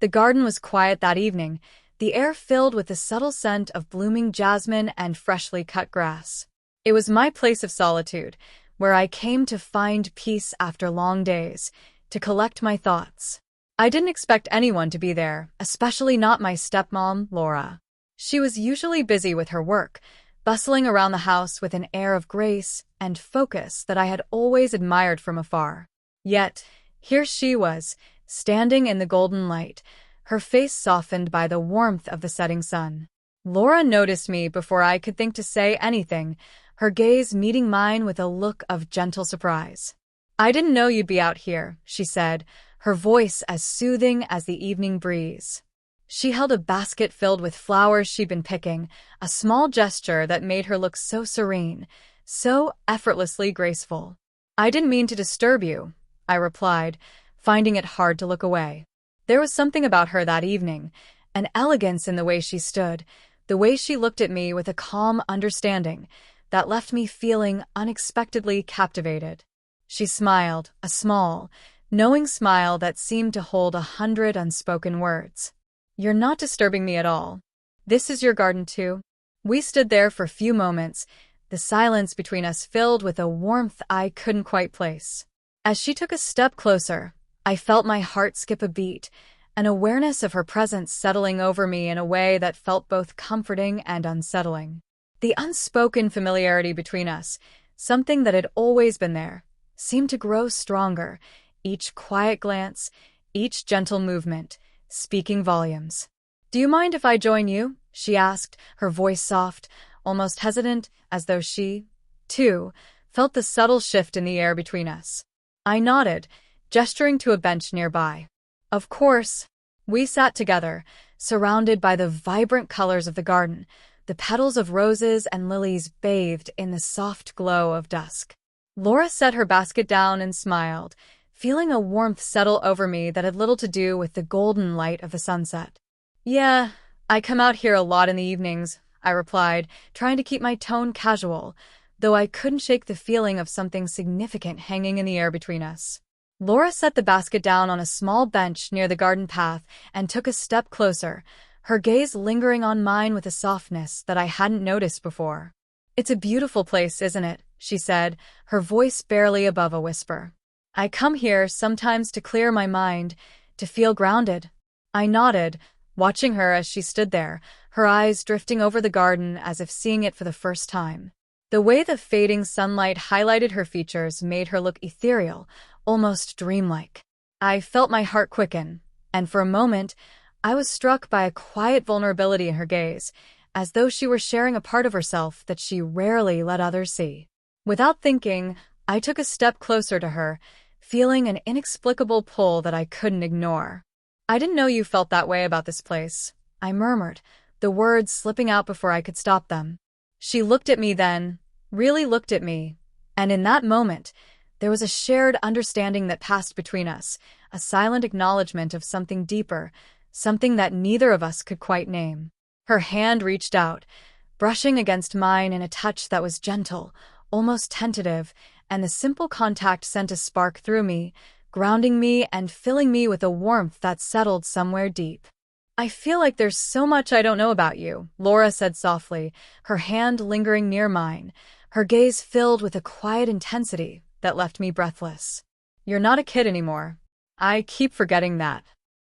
The garden was quiet that evening, the air filled with the subtle scent of blooming jasmine and freshly cut grass. It was my place of solitude, where I came to find peace after long days, to collect my thoughts. I didn't expect anyone to be there, especially not my stepmom, Laura. She was usually busy with her work, bustling around the house with an air of grace and focus that I had always admired from afar. Yet, here she was, standing in the golden light, her face softened by the warmth of the setting sun. Laura noticed me before I could think to say anything, her gaze meeting mine with a look of gentle surprise. "I didn't know you'd be out here," she said, her voice as soothing as the evening breeze. She held a basket filled with flowers she'd been picking, a small gesture that made her look so serene, so effortlessly graceful. "I didn't mean to disturb you," I replied, finding it hard to look away. There was something about her that evening, an elegance in the way she stood, the way she looked at me with a calm understanding, that left me feeling unexpectedly captivated. She smiled, a small, knowing smile that seemed to hold 100 unspoken words. "You're not disturbing me at all. This is your garden too?" We stood there for a few moments, the silence between us filled with a warmth I couldn't quite place. As she took a step closer, I felt my heart skip a beat, an awareness of her presence settling over me in a way that felt both comforting and unsettling. The unspoken familiarity between us, something that had always been there, seemed to grow stronger, each quiet glance, each gentle movement, speaking volumes. "Do you mind if I join you?" she asked, her voice soft, almost hesitant, as though she, too, felt the subtle shift in the air between us. I nodded, gesturing to a bench nearby. Of course. We sat together, surrounded by the vibrant colors of the garden, the petals of roses and lilies bathed in the soft glow of dusk. Laura set her basket down and smiled, feeling a warmth settle over me that had little to do with the golden light of the sunset. "Yeah, I come out here a lot in the evenings," I replied, trying to keep my tone casual, though I couldn't shake the feeling of something significant hanging in the air between us. Laura set the basket down on a small bench near the garden path and took a step closer, her gaze lingering on mine with a softness that I hadn't noticed before. "It's a beautiful place, isn't it?" she said, her voice barely above a whisper. "I come here sometimes to clear my mind, to feel grounded." I nodded, watching her as she stood there, her eyes drifting over the garden as if seeing it for the first time. The way the fading sunlight highlighted her features made her look ethereal, almost dreamlike. I felt my heart quicken, and for a moment, I was struck by a quiet vulnerability in her gaze, as though she were sharing a part of herself that she rarely let others see. Without thinking, I took a step closer to her, feeling an inexplicable pull that I couldn't ignore. "I didn't know you felt that way about this place," I murmured, the words slipping out before I could stop them. She looked at me then, really looked at me, and in that moment, there was a shared understanding that passed between us, a silent acknowledgement of something deeper, something that neither of us could quite name. Her hand reached out, brushing against mine in a touch that was gentle, almost tentative, and the simple contact sent a spark through me, grounding me and filling me with a warmth that settled somewhere deep. "I feel like there's so much I don't know about you," Laura said softly, her hand lingering near mine, her gaze filled with a quiet intensity that left me breathless. "You're not a kid anymore. I keep forgetting that."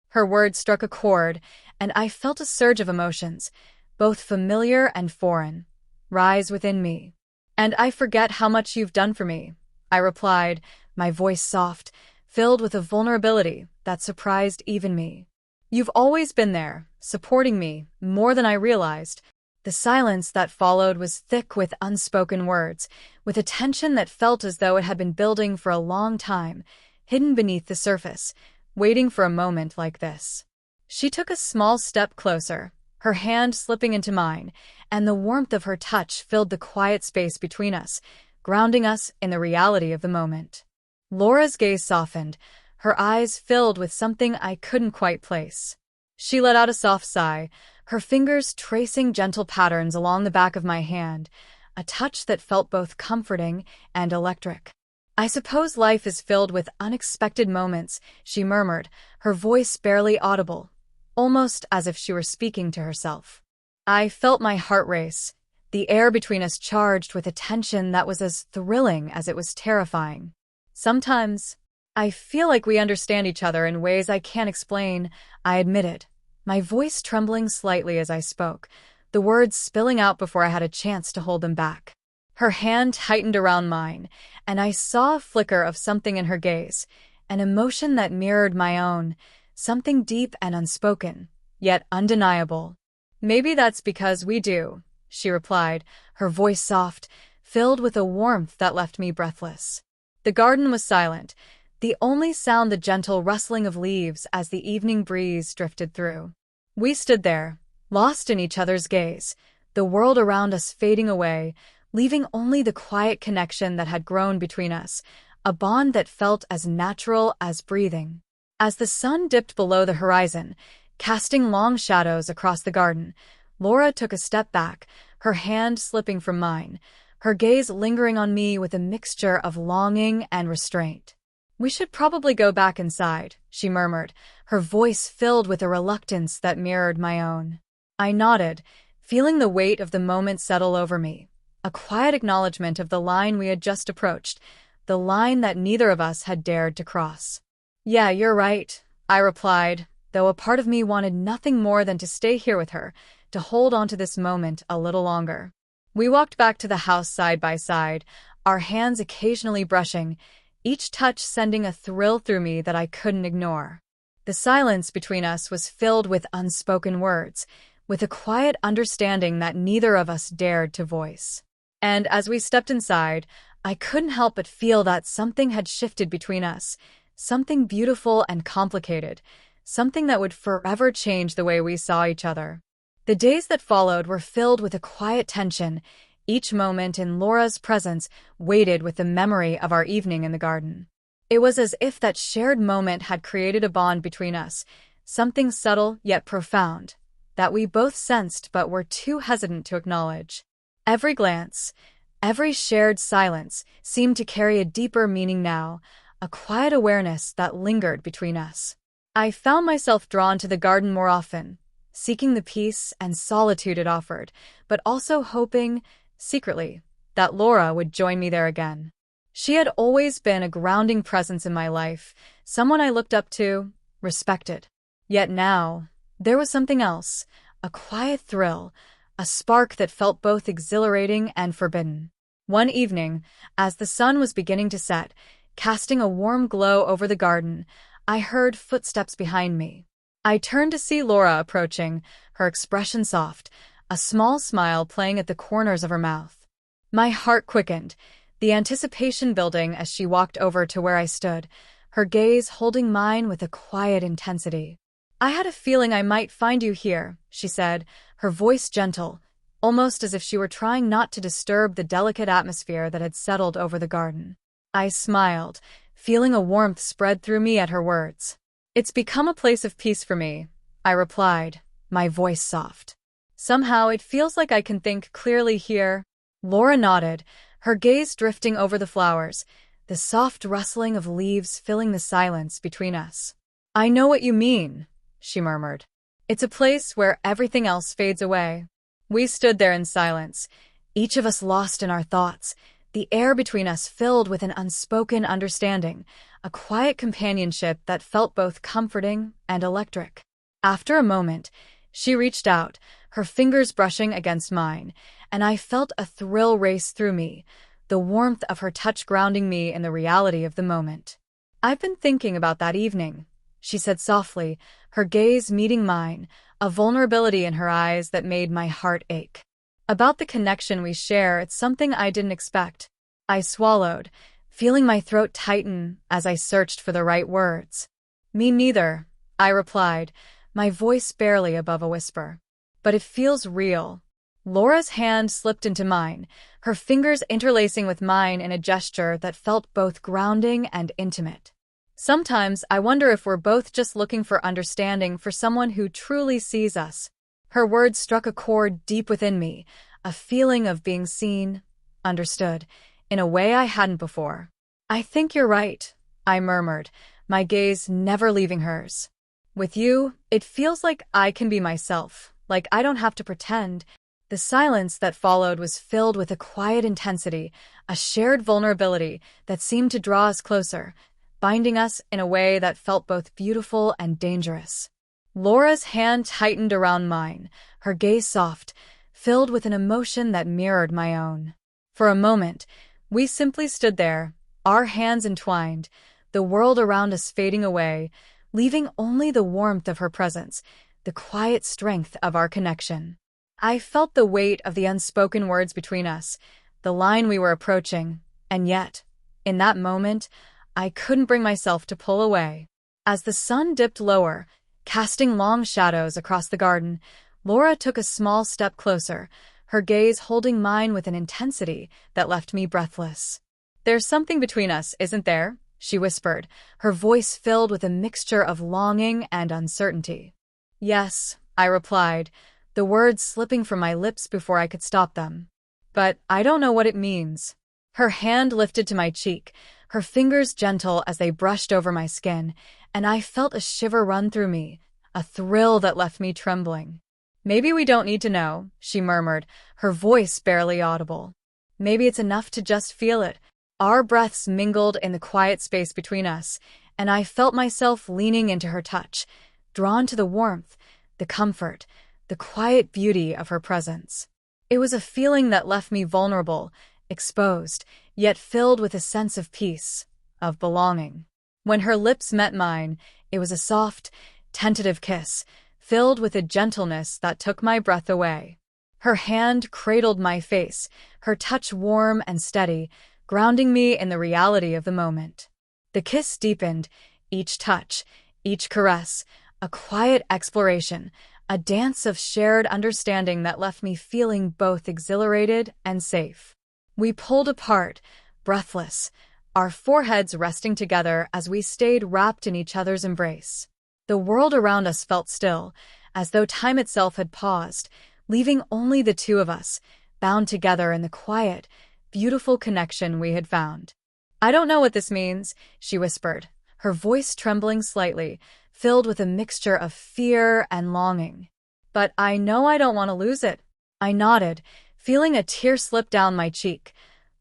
Her words struck a chord, and I felt a surge of emotions, both familiar and foreign, rise within me. "And I forget how much you've done for me," I replied, my voice soft, filled with a vulnerability that surprised even me. "You've always been there, supporting me, more than I realized." The silence that followed was thick with unspoken words, with a tension that felt as though it had been building for a long time, hidden beneath the surface, waiting for a moment like this. She took a small step closer, her hand slipping into mine, and the warmth of her touch filled the quiet space between us, grounding us in the reality of the moment. Laura's gaze softened, her eyes filled with something I couldn't quite place. She let out a soft sigh, her fingers tracing gentle patterns along the back of my hand, a touch that felt both comforting and electric. "I suppose life is filled with unexpected moments," she murmured, her voice barely audible, almost as if she were speaking to herself. I felt my heart race, the air between us charged with a tension that was as thrilling as it was terrifying. Sometimes, I feel like we understand each other in ways I can't explain, I admitted, my voice trembling slightly as I spoke, the words spilling out before I had a chance to hold them back. Her hand tightened around mine, and I saw a flicker of something in her gaze, an emotion that mirrored my own, something deep and unspoken, yet undeniable. "Maybe that's because we do," she replied, her voice soft, filled with a warmth that left me breathless. The garden was silent, the only sound the gentle rustling of leaves as the evening breeze drifted through. We stood there, lost in each other's gaze, the world around us fading away, leaving only the quiet connection that had grown between us, a bond that felt as natural as breathing. As the sun dipped below the horizon, casting long shadows across the garden, Laura took a step back, her hand slipping from mine, her gaze lingering on me with a mixture of longing and restraint. "We should probably go back inside," she murmured, her voice filled with a reluctance that mirrored my own. I nodded, feeling the weight of the moment settle over me, a quiet acknowledgement of the line we had just approached, the line that neither of us had dared to cross. "Yeah, you're right," I replied, though a part of me wanted nothing more than to stay here with her, to hold on to this moment a little longer. We walked back to the house side by side, our hands occasionally brushing, each touch sending a thrill through me that I couldn't ignore. The silence between us was filled with unspoken words, with a quiet understanding that neither of us dared to voice. And as we stepped inside, I couldn't help but feel that something had shifted between us, something beautiful and complicated, something that would forever change the way we saw each other. The days that followed were filled with a quiet tension, each moment in Laura's presence weighted with the memory of our evening in the garden. It was as if that shared moment had created a bond between us, something subtle yet profound, that we both sensed but were too hesitant to acknowledge. Every glance, every shared silence seemed to carry a deeper meaning now, a quiet awareness that lingered between us. I found myself drawn to the garden more often, seeking the peace and solitude it offered, but also hoping, secretly, that Laura would join me there again. She had always been a grounding presence in my life, someone I looked up to, respected. Yet now, there was something else, a quiet thrill, a spark that felt both exhilarating and forbidden. One evening, as the sun was beginning to set, casting a warm glow over the garden, I heard footsteps behind me. I turned to see Laura approaching, her expression soft, a small smile playing at the corners of her mouth. My heart quickened, the anticipation building as she walked over to where I stood, her gaze holding mine with a quiet intensity. "I had a feeling I might find you here," she said, her voice gentle, almost as if she were trying not to disturb the delicate atmosphere that had settled over the garden. I smiled, feeling a warmth spread through me at her words. "It's become a place of peace for me," I replied, my voice soft. "Somehow it feels like I can think clearly here." Laura nodded, her gaze drifting over the flowers, the soft rustling of leaves filling the silence between us. "I know what you mean," she murmured. "It's a place where everything else fades away." We stood there in silence, each of us lost in our thoughts, the air between us filled with an unspoken understanding, a quiet companionship that felt both comforting and electric. After a moment, she reached out, her fingers brushing against mine, and I felt a thrill race through me, the warmth of her touch grounding me in the reality of the moment. "I've been thinking about that evening," she said softly, her gaze meeting mine, a vulnerability in her eyes that made my heart ache. "About the connection we share, it's something I didn't expect." I swallowed, feeling my throat tighten as I searched for the right words. "Me neither," I replied, my voice barely above a whisper. "But it feels real." Laura's hand slipped into mine, her fingers interlacing with mine in a gesture that felt both grounding and intimate. "Sometimes I wonder if we're both just looking for understanding for someone who truly sees us." Her words struck a chord deep within me, a feeling of being seen, understood, in a way I hadn't before. "I think you're right," I murmured, my gaze never leaving hers. With you, it feels like I can be myself, like I don't have to pretend. The silence that followed was filled with a quiet intensity, a shared vulnerability that seemed to draw us closer, binding us in a way that felt both beautiful and dangerous. Laura's hand tightened around mine, her gaze soft, filled with an emotion that mirrored my own. For a moment, we simply stood there, our hands entwined, the world around us fading away, leaving only the warmth of her presence, the quiet strength of our connection. I felt the weight of the unspoken words between us, the line we were approaching, and yet, in that moment, I couldn't bring myself to pull away. As the sun dipped lower, casting long shadows across the garden, Laura took a small step closer, her gaze holding mine with an intensity that left me breathless. "There's something between us, isn't there?" she whispered, her voice filled with a mixture of longing and uncertainty. "Yes," I replied, the words slipping from my lips before I could stop them. "But I don't know what it means." Her hand lifted to my cheek, her fingers gentle as they brushed over my skin, and I felt a shiver run through me, a thrill that left me trembling. "Maybe we don't need to know," she murmured, her voice barely audible. "Maybe it's enough to just feel it." Our breaths mingled in the quiet space between us, and I felt myself leaning into her touch, drawn to the warmth, the comfort, the quiet beauty of her presence. It was a feeling that left me vulnerable, exposed, yet filled with a sense of peace, of belonging. When her lips met mine, it was a soft, tentative kiss, filled with a gentleness that took my breath away. Her hand cradled my face, her touch warm and steady, grounding me in the reality of the moment. The kiss deepened, each touch, each caress, a quiet exploration, a dance of shared understanding that left me feeling both exhilarated and safe. We pulled apart, breathless, our foreheads resting together as we stayed wrapped in each other's embrace. The world around us felt still, as though time itself had paused, leaving only the two of us, bound together in the quiet, beautiful connection we had found. "I don't know what this means," she whispered, her voice trembling slightly, filled with a mixture of fear and longing. "But I know I don't want to lose it." I nodded, feeling a tear slip down my cheek,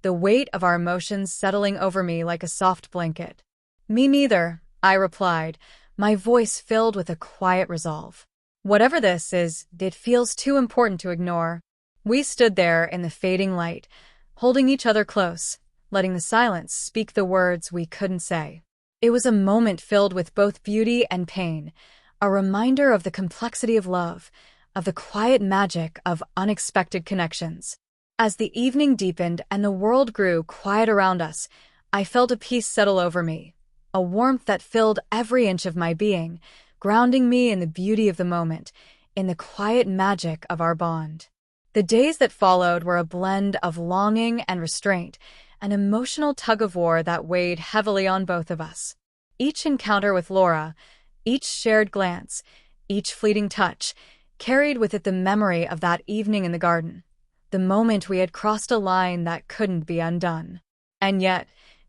the weight of our emotions settling over me like a soft blanket. "Me neither," I replied, my voice filled with a quiet resolve. "Whatever this is, it feels too important to ignore." We stood there in the fading light, holding each other close, letting the silence speak the words we couldn't say. It was a moment filled with both beauty and pain, a reminder of the complexity of love, of the quiet magic of unexpected connections. As the evening deepened and the world grew quiet around us, I felt a peace settle over me, a warmth that filled every inch of my being, grounding me in the beauty of the moment, in the quiet magic of our bond. The days that followed were a blend of longing and restraint, an emotional tug-of-war that weighed heavily on both of us. Each encounter with Laura, each shared glance, each fleeting touch, carried with it the memory of that evening in the garden, the moment we had crossed a line that couldn't be undone. And yet,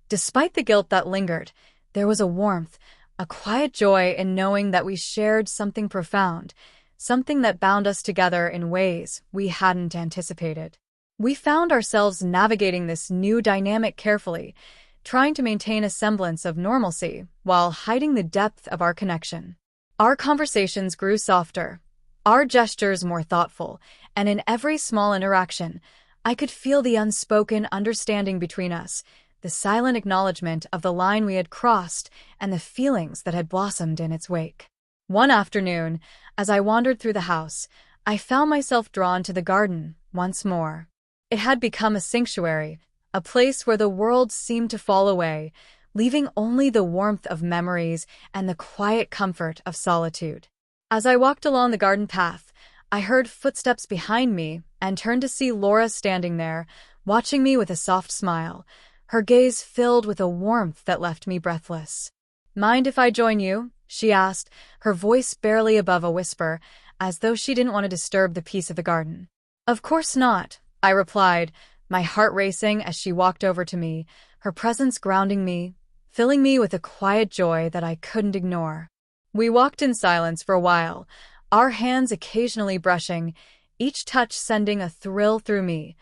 despite the guilt that lingered, there was a warmth, a quiet joy in knowing that we shared something profound, something that bound us together in ways we hadn't anticipated. We found ourselves navigating this new dynamic carefully, trying to maintain a semblance of normalcy while hiding the depth of our connection. Our conversations grew softer, our gestures more thoughtful, and in every small interaction, I could feel the unspoken understanding between us, the silent acknowledgement of the line we had crossed and the feelings that had blossomed in its wake. One afternoon, as I wandered through the house, I found myself drawn to the garden once more. It had become a sanctuary, a place where the world seemed to fall away, leaving only the warmth of memories and the quiet comfort of solitude. As I walked along the garden path, I heard footsteps behind me and turned to see Laura standing there, watching me with a soft smile, her gaze filled with a warmth that left me breathless. "Mind if I join you?" she asked, her voice barely above a whisper, as though she didn't want to disturb the peace of the garden. "Of course not," I replied, my heart racing as she walked over to me, her presence grounding me, filling me with a quiet joy that I couldn't ignore. We walked in silence for a while, our hands occasionally brushing, each touch sending a thrill through me,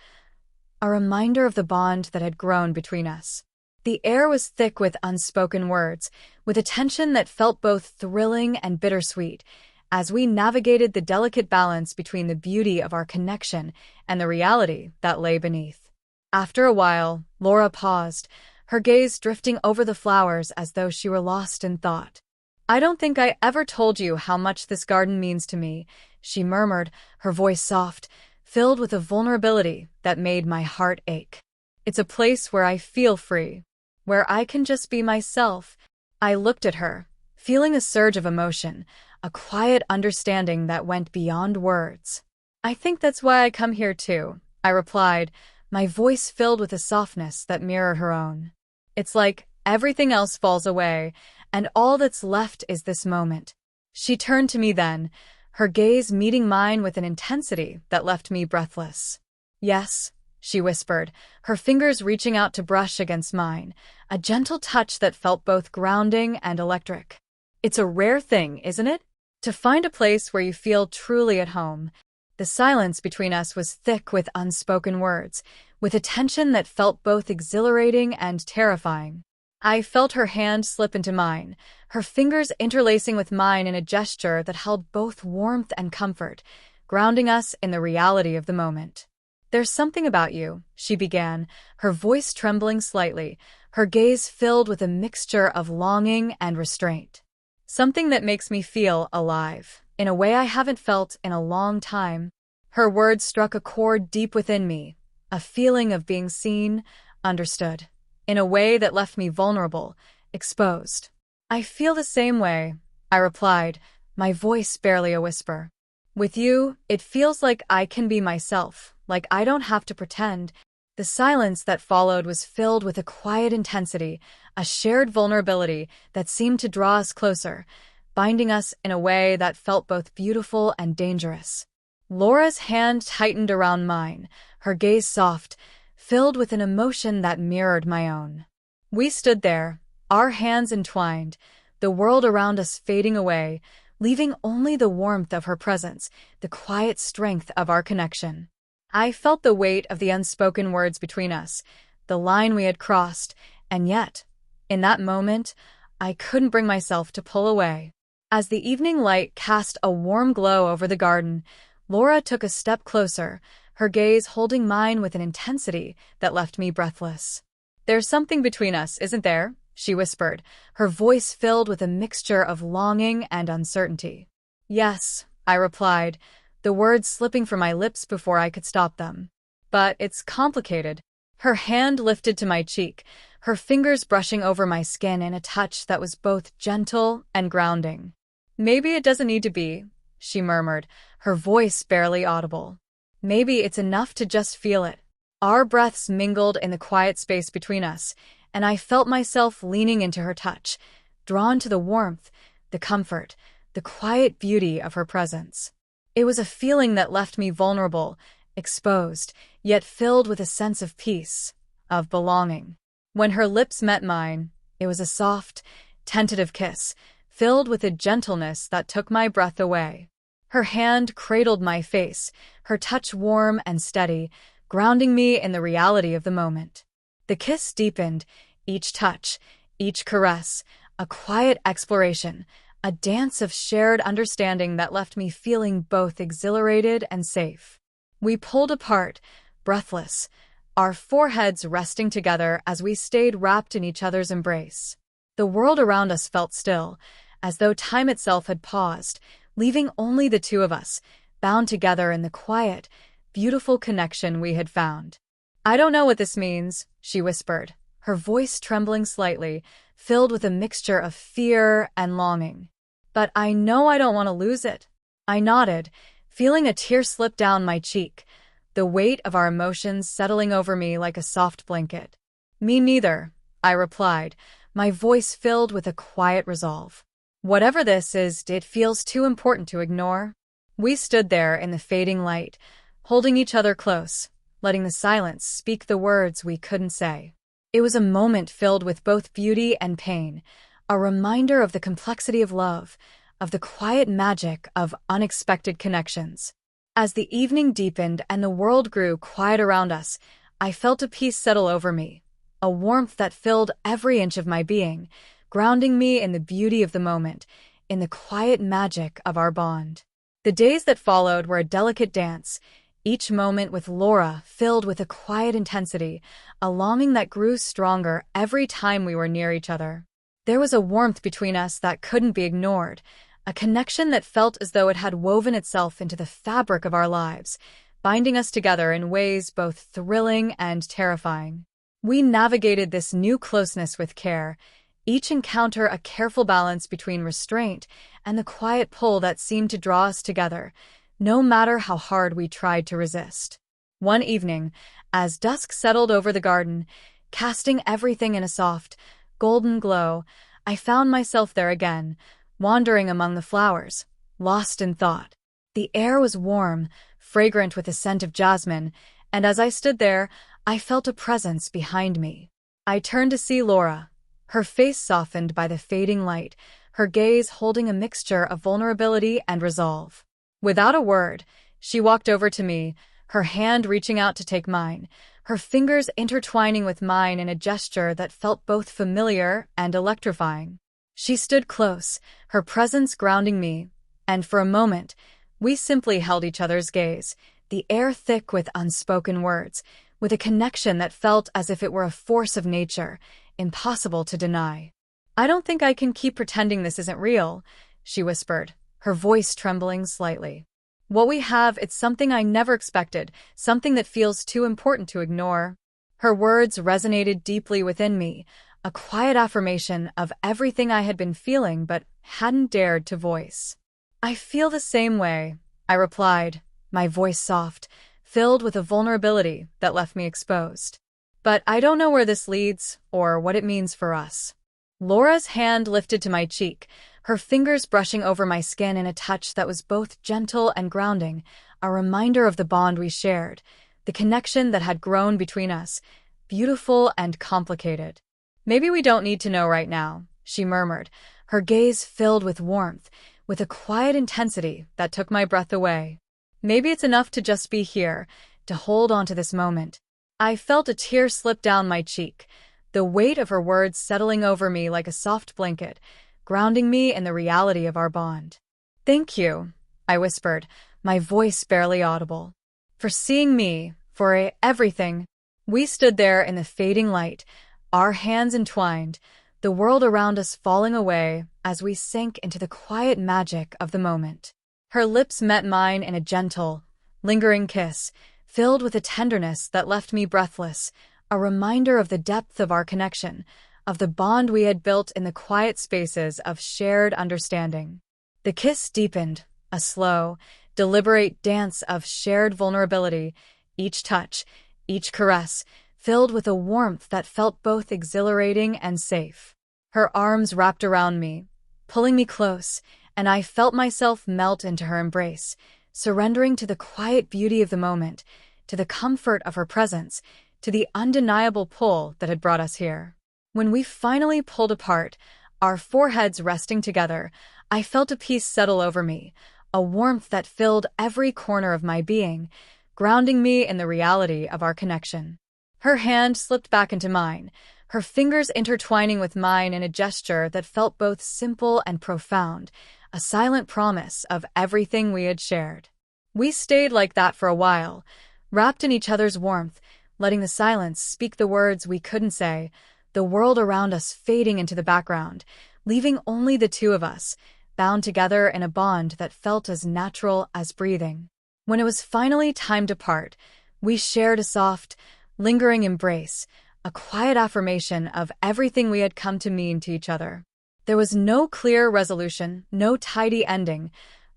a reminder of the bond that had grown between us. The air was thick with unspoken words, with a tension that felt both thrilling and bittersweet, as we navigated the delicate balance between the beauty of our connection and the reality that lay beneath. After a while, Laura paused, her gaze drifting over the flowers as though she were lost in thought. "I don't think I ever told you how much this garden means to me," she murmured, her voice soft, filled with a vulnerability that made my heart ache. "It's a place where I feel free, where I can just be myself." I looked at her, feeling a surge of emotion, a quiet understanding that went beyond words. "I think that's why I come here too," I replied, my voice filled with a softness that mirrored her own. "It's like everything else falls away, and all that's left is this moment." She turned to me then, her gaze meeting mine with an intensity that left me breathless. "Yes," she whispered, her fingers reaching out to brush against mine, a gentle touch that felt both grounding and electric. "It's a rare thing, isn't it? To find a place where you feel truly at home." The silence between us was thick with unspoken words, with a tension that felt both exhilarating and terrifying. I felt her hand slip into mine, her fingers interlacing with mine in a gesture that held both warmth and comfort, grounding us in the reality of the moment. "There's something about you," she began, her voice trembling slightly, her gaze filled with a mixture of longing and restraint. "Something that makes me feel alive, in a way I haven't felt in a long time." Her words struck a chord deep within me, a feeling of being seen, understood, in a way that left me vulnerable, exposed. "I feel the same way," I replied, my voice barely a whisper. "With you, it feels like I can be myself, like I don't have to pretend." The silence that followed was filled with a quiet intensity, a shared vulnerability that seemed to draw us closer, binding us in a way that felt both beautiful and dangerous. Laura's hand tightened around mine, her gaze soft, filled with an emotion that mirrored my own. We stood there, our hands entwined, the world around us fading away, leaving only the warmth of her presence, the quiet strength of our connection. I felt the weight of the unspoken words between us, the line we had crossed, and yet, in that moment, I couldn't bring myself to pull away. As the evening light cast a warm glow over the garden, Laura took a step closer, her gaze holding mine with an intensity that left me breathless. "There's something between us, isn't there?" she whispered, her voice filled with a mixture of longing and uncertainty. "Yes," I replied, the words slipping from my lips before I could stop them. "But it's complicated." Her hand lifted to my cheek, her fingers brushing over my skin in a touch that was both gentle and grounding. "Maybe it doesn't need to be," she murmured, her voice barely audible. "Maybe it's enough to just feel it." Our breaths mingled in the quiet space between us, and I felt myself leaning into her touch, drawn to the warmth, the comfort, the quiet beauty of her presence. It was a feeling that left me vulnerable, exposed, yet filled with a sense of peace, of belonging. When her lips met mine, it was a soft, tentative kiss, filled with a gentleness that took my breath away. Her hand cradled my face, her touch warm and steady, grounding me in the reality of the moment. The kiss deepened, each touch, each caress, a quiet exploration, a dance of shared understanding that left me feeling both exhilarated and safe. We pulled apart, breathless, our foreheads resting together as we stayed wrapped in each other's embrace. The world around us felt still, as though time itself had paused, leaving only the two of us, bound together in the quiet, beautiful connection we had found. "I don't know what this means," she whispered, her voice trembling slightly, filled with a mixture of fear and longing. "But I know I don't want to lose it." I nodded, feeling a tear slip down my cheek, the weight of our emotions settling over me like a soft blanket. "Me neither," I replied, my voice filled with a quiet resolve. "Whatever this is, it feels too important to ignore." We stood there in the fading light, holding each other close, letting the silence speak the words we couldn't say. It was a moment filled with both beauty and pain, a reminder of the complexity of love, of the quiet magic of unexpected connections. As the evening deepened and the world grew quiet around us, I felt a peace settle over me, a warmth that filled every inch of my being, grounding me in the beauty of the moment, in the quiet magic of our bond. The days that followed were a delicate dance, each moment with Laura filled with a quiet intensity, a longing that grew stronger every time we were near each other. There was a warmth between us that couldn't be ignored, a connection that felt as though it had woven itself into the fabric of our lives, binding us together in ways both thrilling and terrifying. We navigated this new closeness with care, each encounter a careful balance between restraint and the quiet pull that seemed to draw us together, no matter how hard we tried to resist. One evening, as dusk settled over the garden, casting everything in a soft, golden glow, I found myself there again, wandering among the flowers, lost in thought. The air was warm, fragrant with the scent of jasmine, and as I stood there, I felt a presence behind me. I turned to see Laura, her face softened by the fading light, her gaze holding a mixture of vulnerability and resolve. Without a word, she walked over to me, her hand reaching out to take mine, her fingers intertwining with mine in a gesture that felt both familiar and electrifying. She stood close, her presence grounding me, and for a moment, we simply held each other's gaze, the air thick with unspoken words, with a connection that felt as if it were a force of nature, impossible to deny. "I don't think I can keep pretending this isn't real," she whispered, her voice trembling slightly. "What we have, it's something I never expected, something that feels too important to ignore." Her words resonated deeply within me, a quiet affirmation of everything I had been feeling but hadn't dared to voice. "I feel the same way," I replied, my voice soft, filled with a vulnerability that left me exposed. "But I don't know where this leads or what it means for us." Laura's hand lifted to my cheek, her fingers brushing over my skin in a touch that was both gentle and grounding, a reminder of the bond we shared, the connection that had grown between us, beautiful and complicated. "Maybe we don't need to know right now," she murmured, her gaze filled with warmth, with a quiet intensity that took my breath away. "Maybe it's enough to just be here, to hold on to this moment." I felt a tear slip down my cheek, the weight of her words settling over me like a soft blanket, grounding me in the reality of our bond. "Thank you," I whispered, my voice barely audible, "for seeing me, for everything." We stood there in the fading light, our hands entwined, the world around us falling away as we sank into the quiet magic of the moment. Her lips met mine in a gentle, lingering kiss, filled with a tenderness that left me breathless, a reminder of the depth of our connection, of the bond we had built in the quiet spaces of shared understanding. The kiss deepened, a slow, deliberate dance of shared vulnerability, each touch, each caress, filled with a warmth that felt both exhilarating and safe. Her arms wrapped around me, pulling me close, and I felt myself melt into her embrace, surrendering to the quiet beauty of the moment, to the comfort of her presence, to the undeniable pull that had brought us here. When we finally pulled apart, our foreheads resting together, I felt a peace settle over me, a warmth that filled every corner of my being, grounding me in the reality of our connection. Her hand slipped back into mine, her fingers intertwining with mine in a gesture that felt both simple and profound, a silent promise of everything we had shared. We stayed like that for a while, wrapped in each other's warmth, letting the silence speak the words we couldn't say, the world around us fading into the background, leaving only the two of us, bound together in a bond that felt as natural as breathing. When it was finally time to part, we shared a soft, lingering embrace, a quiet affirmation of everything we had come to mean to each other. There was no clear resolution, no tidy ending,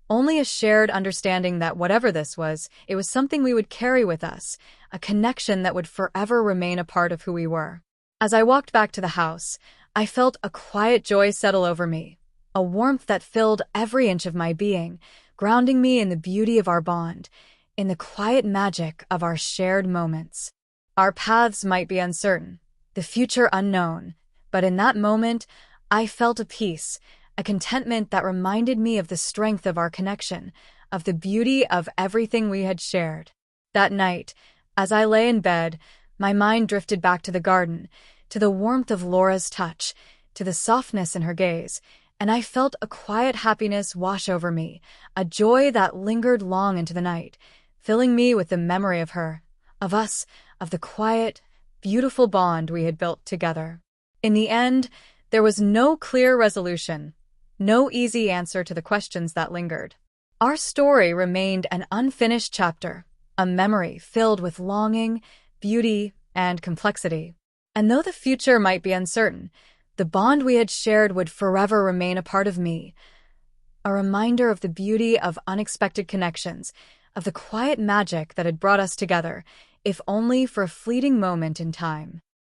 only a shared understanding that whatever this was, it was something we would carry with us, a connection that would forever remain a part of who we were. As I walked back to the house, I felt a quiet joy settle over me, a warmth that filled every inch of my being, grounding me in the beauty of our bond, in the quiet magic of our shared moments. Our paths might be uncertain, the future unknown, but in that moment, I felt a peace, a contentment that reminded me of the strength of our connection, of the beauty of everything we had shared. That night, as I lay in bed, my mind drifted back to the garden, to the warmth of Laura's touch, to the softness in her gaze, and I felt a quiet happiness wash over me, a joy that lingered long into the night, filling me with the memory of her, of us, of the quiet, beautiful bond we had built together. In the end, there was no clear resolution, no easy answer to the questions that lingered. Our story remained an unfinished chapter, a memory filled with longing, beauty, and complexity. And though the future might be uncertain, the bond we had shared would forever remain a part of me, a reminder of the beauty of unexpected connections, of the quiet magic that had brought us together, if only for a fleeting moment in time.